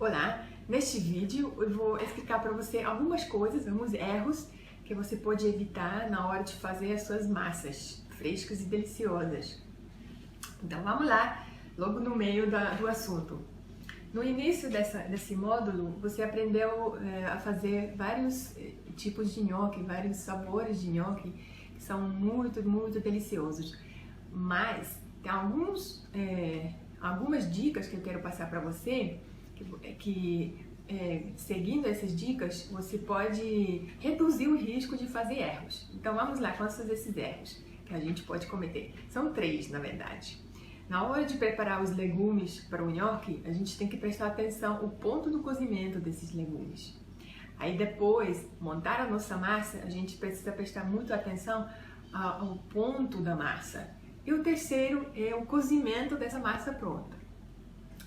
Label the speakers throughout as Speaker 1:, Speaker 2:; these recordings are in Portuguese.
Speaker 1: Olá! Neste vídeo eu vou explicar para você algumas coisas, alguns erros que você pode evitar na hora de fazer as suas massas frescas e deliciosas. Então vamos lá, logo no meio do assunto. No início desse módulo, você aprendeu a fazer vários tipos de nhoque, vários sabores de nhoque que são muito deliciosos. Mas tem algumas dicas que eu quero passar para você seguindo essas dicas, você pode reduzir o risco de fazer erros. Então vamos lá, quais são esses erros que a gente pode cometer? São 3, na verdade. Na hora de preparar os legumes para o nhoque, a gente tem que prestar atenção ao ponto do cozimento desses legumes. Aí depois, montar a nossa massa, a gente precisa prestar muito atenção ao ponto da massa. E o terceiro é o cozimento dessa massa pronta.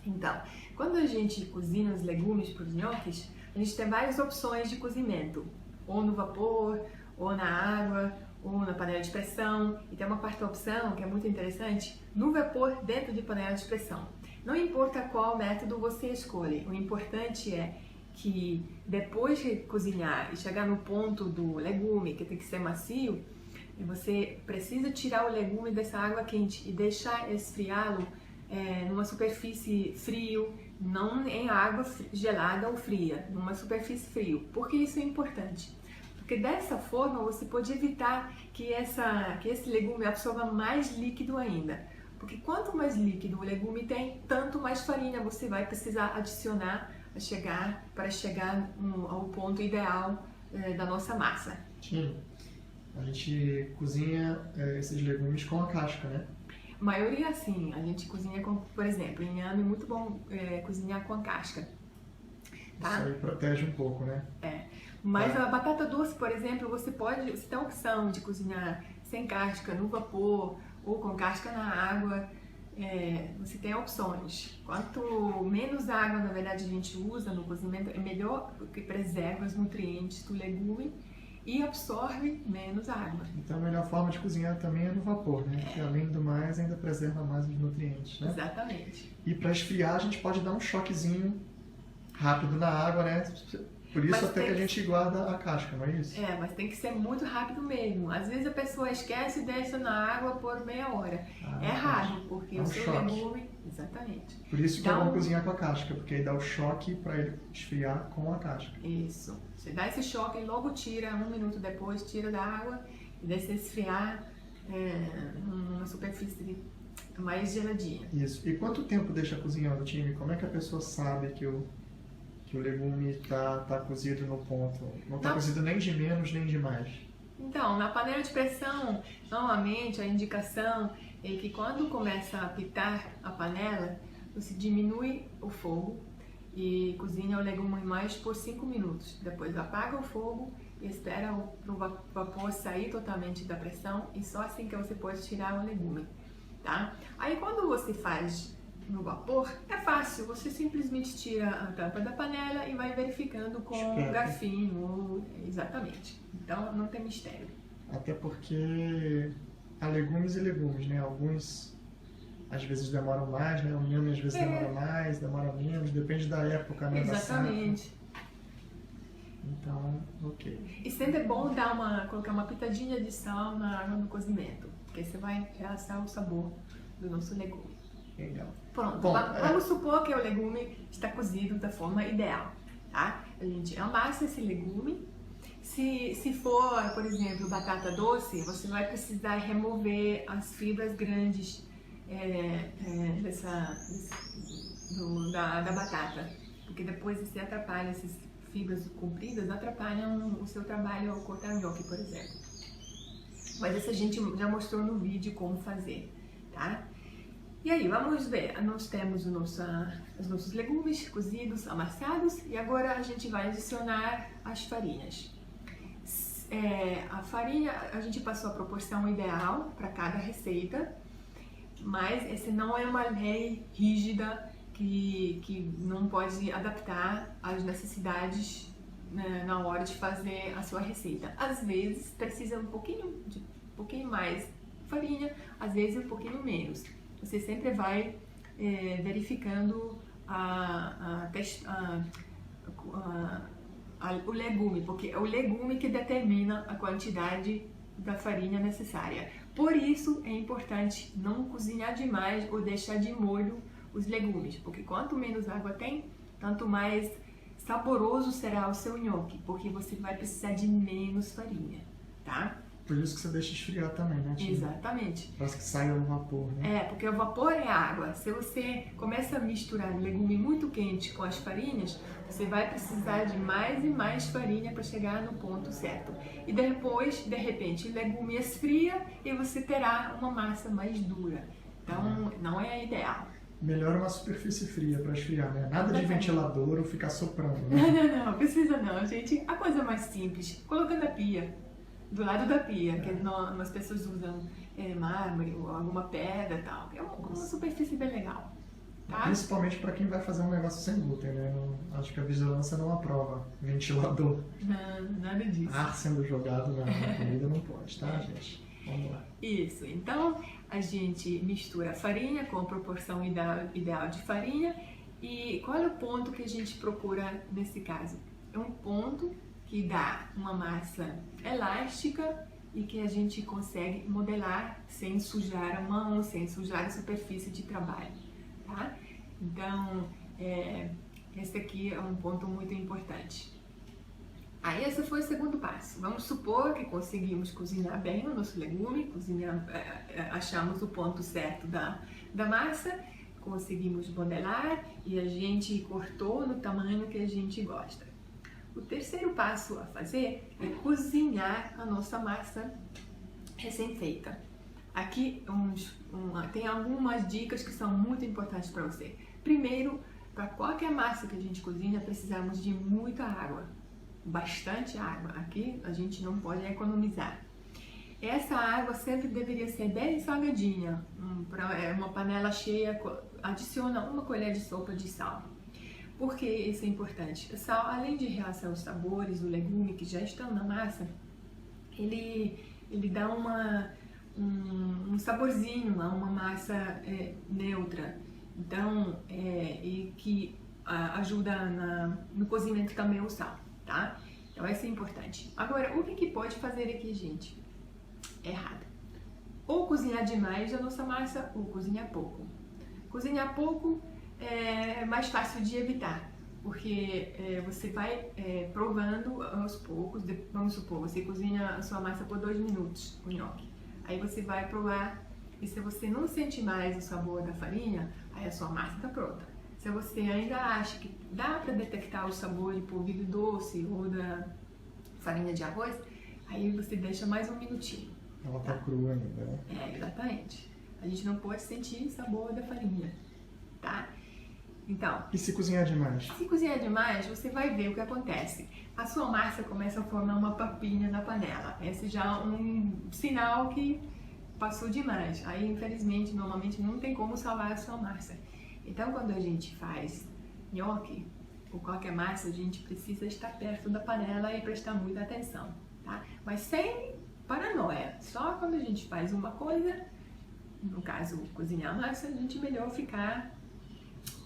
Speaker 1: Então, quando a gente cozinha os legumes para os nhoques, a gente tem várias opções de cozimento, ou no vapor, ou na água, ou na panela de pressão. E tem uma quarta opção que é muito interessante, no vapor dentro de panela de pressão. Não importa qual método você escolhe, o importante é que depois de cozinhar e chegar no ponto do legume, que tem que ser macio, você precisa tirar o legume dessa água quente e deixar esfriá-lo numa superfície frio, não em água gelada ou fria, numa superfície frio. Por que isso é importante? Porque dessa forma você pode evitar que esse legume absorva mais líquido ainda. Porque quanto mais líquido o legume tem, tanto mais farinha você vai precisar adicionar para chegar ao ponto ideal da nossa massa.
Speaker 2: Sim. A gente cozinha esses legumes com a casca, né?
Speaker 1: A maioria sim, a gente cozinha com, por exemplo, inhame é muito bom cozinhar com a casca. Tá?
Speaker 2: Isso aí protege um pouco, né?
Speaker 1: Mas a batata doce, por exemplo, você tem a opção de cozinhar sem casca, no vapor, ou com casca na água. Você tem opções. Quanto menos água, na verdade, a gente usa no cozimento, é melhor, porque preserva os nutrientes do legume e absorve menos água.
Speaker 2: Então a melhor forma de cozinhar também é no vapor, né? Que além do mais ainda preserva mais os nutrientes, né?
Speaker 1: Exatamente.
Speaker 2: E para esfriar a gente pode dar um choquezinho rápido na água, né? Por isso até que a gente guarda a casca, não é isso?
Speaker 1: Mas tem que ser muito rápido mesmo. Às vezes a pessoa esquece e deixa na água por meia hora. É raro, porque o seu legume... Exatamente.
Speaker 2: Por isso que é bom cozinhar com a casca, porque aí dá o choque para ele esfriar com a casca.
Speaker 1: Isso. Você dá esse choque e logo tira, 1 minuto depois, tira da água e deixa esfriar numa superfície mais geladinha.
Speaker 2: Isso. E quanto tempo deixa cozinhando, time? Como é que a pessoa sabe que o legume está cozido no ponto? Não está cozido nem de menos nem de mais?
Speaker 1: Então, na panela de pressão, normalmente a indicação é que quando começa a apitar a panela, você diminui o fogo e cozinha o legume mais por 5 minutos. Depois apaga o fogo e espera o vapor sair totalmente da pressão e só assim que você pode tirar o legume, tá? Aí quando você faz no vapor, é fácil, você simplesmente tira a tampa da panela e vai verificando com um garfinho, exatamente. Então não tem mistério.
Speaker 2: Até porque há legumes e legumes, né? Alguns às vezes demoram mais, né? O inhame às vezes demora mais, demora menos, depende da época, né?
Speaker 1: Exatamente.
Speaker 2: Então, ok.
Speaker 1: E sempre é bom colocar uma pitadinha de sal na água do cozimento, porque você vai realçar o sabor do nosso legume.
Speaker 2: Legal.
Speaker 1: Pronto, vamos supor que o legume está cozido da forma ideal, tá? A gente amassa esse legume. Se for, por exemplo, batata doce, você vai precisar remover as fibras grandes da batata, porque depois você atrapalha, essas fibras compridas atrapalham o seu trabalho ao cortar nhoque, por exemplo. Mas isso a gente já mostrou no vídeo como fazer, tá? E aí, vamos ver, nós temos os nossos legumes cozidos, amassados, e agora a gente vai adicionar as farinhas. A farinha, a gente passou a proporção ideal para cada receita, mas essa não é uma lei rígida que não pode adaptar às necessidades, né, na hora de fazer a sua receita. Às vezes precisa um pouquinho mais farinha, às vezes um pouquinho menos. Você sempre vai verificando o legume, porque é o legume que determina a quantidade da farinha necessária. Por isso é importante não cozinhar demais ou deixar de molho os legumes, porque quanto menos água tem, tanto mais saboroso será o seu nhoque, porque você vai precisar de menos farinha, tá?
Speaker 2: Por isso que você deixa esfriar também, né, Tia?
Speaker 1: Exatamente.
Speaker 2: Para que saia o vapor, né?
Speaker 1: Porque o vapor é água. Se você começa a misturar legume muito quente com as farinhas, você vai precisar de mais e mais farinha para chegar no ponto certo. E depois, de repente, o legume esfria e você terá uma massa mais dura. Então, não é ideal.
Speaker 2: Melhor uma superfície fria para esfriar, né? Nada de ventilador ou ficar soprando, né?
Speaker 1: Não, precisa não, gente. A coisa mais simples, colocando a pia. Do lado da pia, que as pessoas usam mármore ou alguma pedra e tal. É uma superfície bem legal. Tá?
Speaker 2: Principalmente para quem vai fazer um negócio sem glúten, né? Acho que a vigilância não aprova ventilador.
Speaker 1: Não, nada disso.
Speaker 2: Ar sendo jogado na comida não pode, tá, gente? Vamos lá.
Speaker 1: Isso, então a gente mistura a farinha com a proporção ideal de farinha. E qual é o ponto que a gente procura nesse caso? É um ponto que dá uma massa elástica e que a gente consegue modelar sem sujar a mão, sem sujar a superfície de trabalho, tá? Então, esse aqui é um ponto muito importante. Aí, esse foi o segundo passo. Vamos supor que conseguimos cozinhar bem o nosso legume, achamos o ponto certo da massa, conseguimos modelar e a gente cortou no tamanho que a gente gosta. O terceiro passo a fazer é cozinhar a nossa massa recém-feita. Aqui tem algumas dicas que são muito importantes para você. Primeiro, para qualquer massa que a gente cozinha, precisamos de muita água, bastante água. Aqui a gente não pode economizar. Essa água sempre deveria ser bem salgadinha. Uma panela cheia, adiciona uma colher de sopa de sal. Por que isso é importante? O sal, além de realçar os sabores do legume que já estão na massa, ele dá um saborzinho a uma massa neutra. Então, e que ajuda no cozimento também o sal, tá? Então, isso é importante. Agora, o que pode fazer aqui, gente? Errado. Ou cozinhar demais a nossa massa, ou cozinhar pouco. Cozinhar pouco é mais fácil de evitar, porque você vai provando aos poucos. Vamos supor, você cozinha a sua massa por 2 minutos, o nhoque. Aí você vai provar, e se você não sente mais o sabor da farinha, aí a sua massa está pronta. Se você ainda acha que dá para detectar o sabor de polvilho doce ou da farinha de arroz, aí você deixa mais 1 minutinho.
Speaker 2: Ela tá crua ainda, né?
Speaker 1: Exatamente. A gente não pode sentir o sabor da farinha, tá? Então,
Speaker 2: e se cozinhar demais?
Speaker 1: Se cozinhar demais, você vai ver o que acontece. A sua massa começa a formar uma papinha na panela. Esse já é um sinal que passou demais. Aí, infelizmente, normalmente não tem como salvar a sua massa. Então, quando a gente faz nhoque ou qualquer massa, a gente precisa estar perto da panela e prestar muita atenção, tá? Mas sem paranoia. Só quando a gente faz uma coisa, no caso, cozinhar a massa, a gente melhor ficar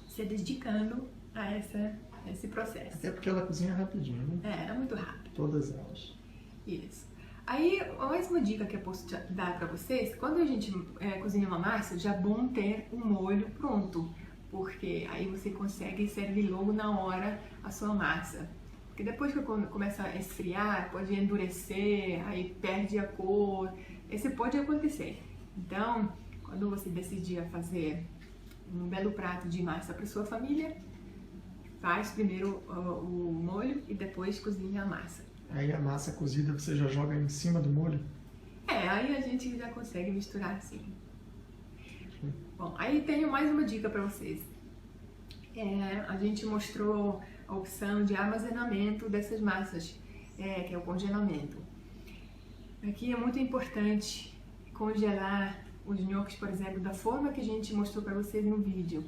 Speaker 1: se dedicando a esse processo.
Speaker 2: Até porque ela cozinha rapidinho, né?
Speaker 1: É muito rápido.
Speaker 2: Todas elas.
Speaker 1: Isso. Aí, mais uma dica que eu posso dar para vocês, quando a gente cozinha uma massa, já é bom ter um molho pronto, porque aí você consegue servir logo na hora a sua massa. Porque depois que começa a esfriar, pode endurecer, aí perde a cor, isso pode acontecer. Então, quando você decidir fazer um belo prato de massa para sua família, faz primeiro o molho e depois cozinha a massa.
Speaker 2: Aí a massa cozida você já joga em cima do molho?
Speaker 1: Aí a gente já consegue misturar assim. Bom, aí tenho mais uma dica para vocês. A gente mostrou a opção de armazenamento dessas massas, que é o congelamento. Aqui é muito importante congelar os nhoques, por exemplo, da forma que a gente mostrou para vocês no vídeo.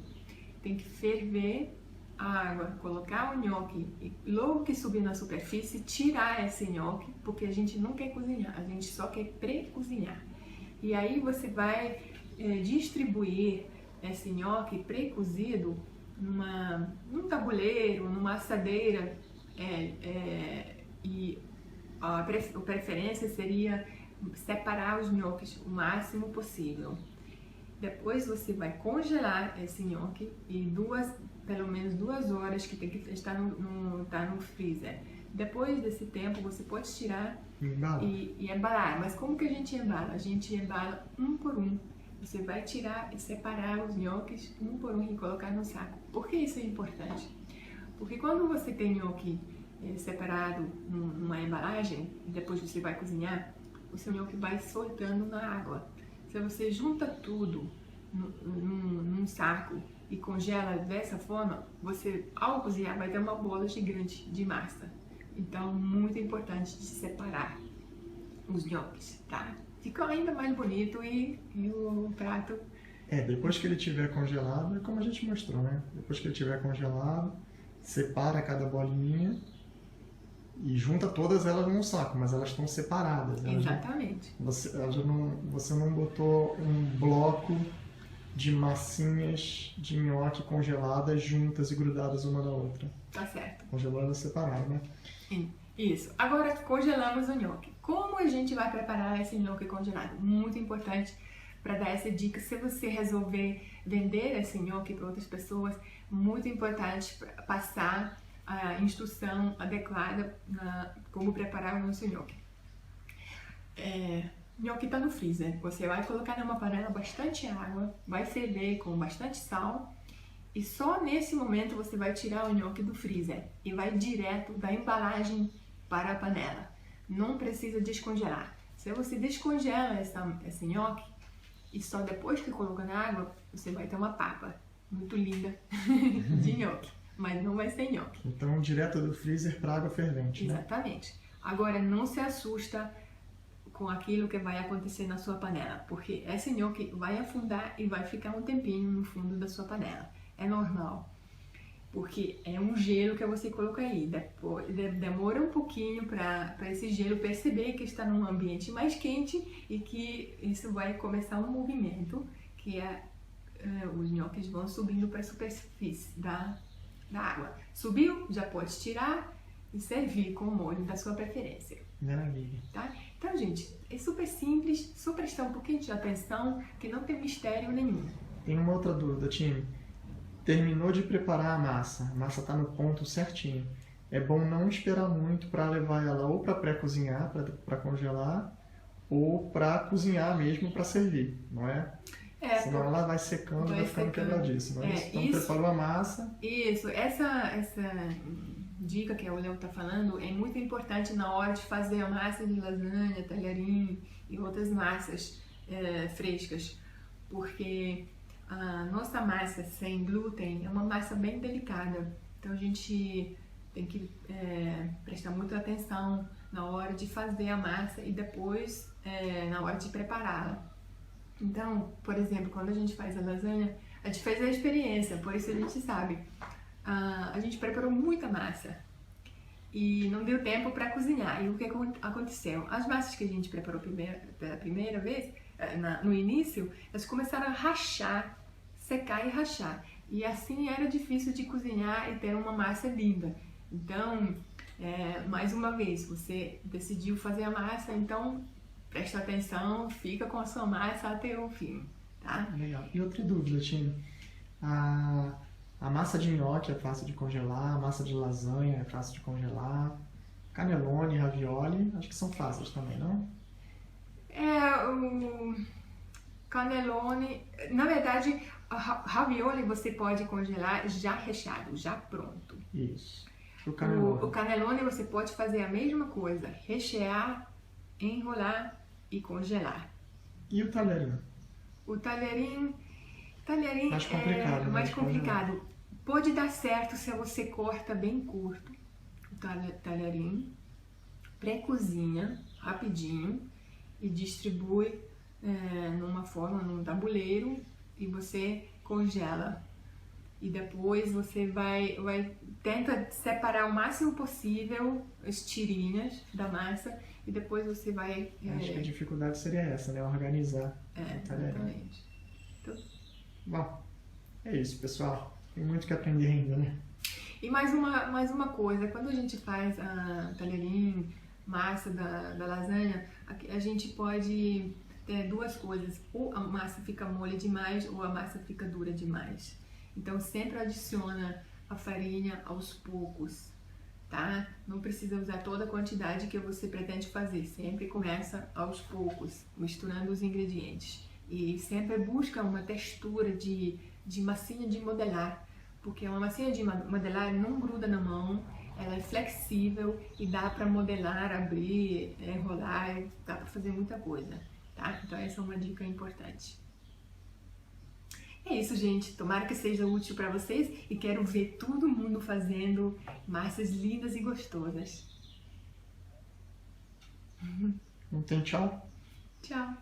Speaker 1: Tem que ferver a água, colocar o nhoque e logo que subir na superfície, tirar esse nhoque, porque a gente não quer cozinhar, a gente só quer pré-cozinhar. E aí você vai distribuir esse nhoque pré-cozido num tabuleiro, numa assadeira, e a preferência seria separar os nhoques o máximo possível. Depois você vai congelar esse nhoque e pelo menos 2 horas que tem que estar no freezer. Depois desse tempo você pode tirar e embalar. Mas como que a gente embala? A gente embala um por um. Você vai tirar e separar os nhoques um por um e colocar no saco. Por que isso é importante? Porque quando você tem nhoque separado numa embalagem, e depois você vai cozinhar, o seu nhoque vai soltando na água. Se você junta tudo num saco e congela dessa forma, você, ao cozinhar, vai ter uma bola gigante de massa. Então, muito importante de separar os nhoques, tá? Fica ainda mais bonito e o prato...
Speaker 2: Depois que ele estiver congelado, é como a gente mostrou, né? Depois que ele estiver congelado, separa cada bolinha e junta todas elas num saco, mas elas estão separadas.
Speaker 1: Exatamente.
Speaker 2: Você não botou um bloco de massinhas de nhoque congeladas juntas e grudadas uma na outra.
Speaker 1: Tá certo.
Speaker 2: Congelou elas separadas, né?
Speaker 1: Isso. Agora congelamos o nhoque. Como a gente vai preparar esse nhoque congelado? Muito importante para dar essa dica. Se você resolver vender esse nhoque para outras pessoas, muito importante passar a instrução adequada como preparar o nosso nhoque. Nhoque está no freezer. Você vai colocar numa panela bastante água, vai ferver com bastante sal e só nesse momento você vai tirar o nhoque do freezer e vai direto da embalagem para a panela. Não precisa descongelar. Se você descongela esse nhoque e só depois que coloca na água, você vai ter uma papa muito linda de nhoque, mas não vai ser nhoque.
Speaker 2: Então, direto do freezer para água fervente, né?
Speaker 1: Exatamente. Agora, não se assusta com aquilo que vai acontecer na sua panela, porque esse nhoque vai afundar e vai ficar um tempinho no fundo da sua panela. É normal, porque é um gelo que você coloca aí. Depois, demora um pouquinho para esse gelo perceber que está num ambiente mais quente e que isso vai começar um movimento, que os nhoques vão subindo para a superfície da água. Subiu, já pode tirar e servir com o molho da sua preferência.
Speaker 2: Maravilha.
Speaker 1: Tá? Então, gente, é super simples, só prestar um pouquinho de atenção, que não tem mistério nenhum.
Speaker 2: Tem uma outra dúvida, time. Terminou de preparar a massa está no ponto certinho. É bom não esperar muito para levar ela ou para pré-cozinhar, para congelar, ou para cozinhar mesmo para servir, não é? Senão ela vai secando, vai ficando quebradiça. Não é isso? Então, preparou a massa.
Speaker 1: Isso, essa dica que o Léo está falando é muito importante na hora de fazer a massa de lasanha, talharim e outras massas frescas, porque a nossa massa sem glúten é uma massa bem delicada, então a gente tem que prestar muita atenção na hora de fazer a massa e depois na hora de prepará-la. Então, por exemplo, quando a gente faz a lasanha, a gente fez a experiência, por isso a gente sabe. A gente preparou muita massa e não deu tempo para cozinhar. E o que aconteceu? As massas que a gente preparou pela primeira vez, no início, elas começaram a rachar, secar e rachar. E assim era difícil de cozinhar e ter uma massa linda. Então, mais uma vez, você decidiu fazer a massa, então presta atenção, fica com a sua massa até o fim, tá?
Speaker 2: Legal. E outra dúvida, Tim. A massa de nhoque é fácil de congelar, a massa de lasanha é fácil de congelar, cannelloni, ravioli, acho que são fáceis também, não?
Speaker 1: O cannelloni, na verdade, ravioli você pode congelar já recheado, já pronto.
Speaker 2: Isso.
Speaker 1: O cannelloni você pode fazer a mesma coisa, rechear, enrolar e congelar.
Speaker 2: E o talharim?
Speaker 1: O talharim
Speaker 2: mais complicado,
Speaker 1: é mais complicado. Pode dar certo se você corta bem curto o talharim, pré-cozinha rapidinho e distribui numa forma, num tabuleiro e você congela. E depois você tenta separar o máximo possível as tirinhas da massa e depois você vai...
Speaker 2: Acho que a dificuldade seria essa, né? Organizar o talharim.
Speaker 1: Exatamente. Então...
Speaker 2: Bom, é isso, pessoal. Tem muito que aprender ainda, né?
Speaker 1: E mais uma coisa, quando a gente faz a talherim, massa da lasanha, a gente pode ter duas coisas, ou a massa fica mole demais ou a massa fica dura demais. Então sempre adiciona a farinha aos poucos, tá? Não precisa usar toda a quantidade que você pretende fazer, sempre começa aos poucos, misturando os ingredientes. E sempre busca uma textura de massinha de modelar, porque uma massinha de modelar não gruda na mão, ela é flexível e dá para modelar, abrir, enrolar, dá para fazer muita coisa, tá? Então essa é uma dica importante. É isso, gente. Tomara que seja útil para vocês e quero ver todo mundo fazendo massas lindas e gostosas.
Speaker 2: Não tem tchau?
Speaker 1: Tchau!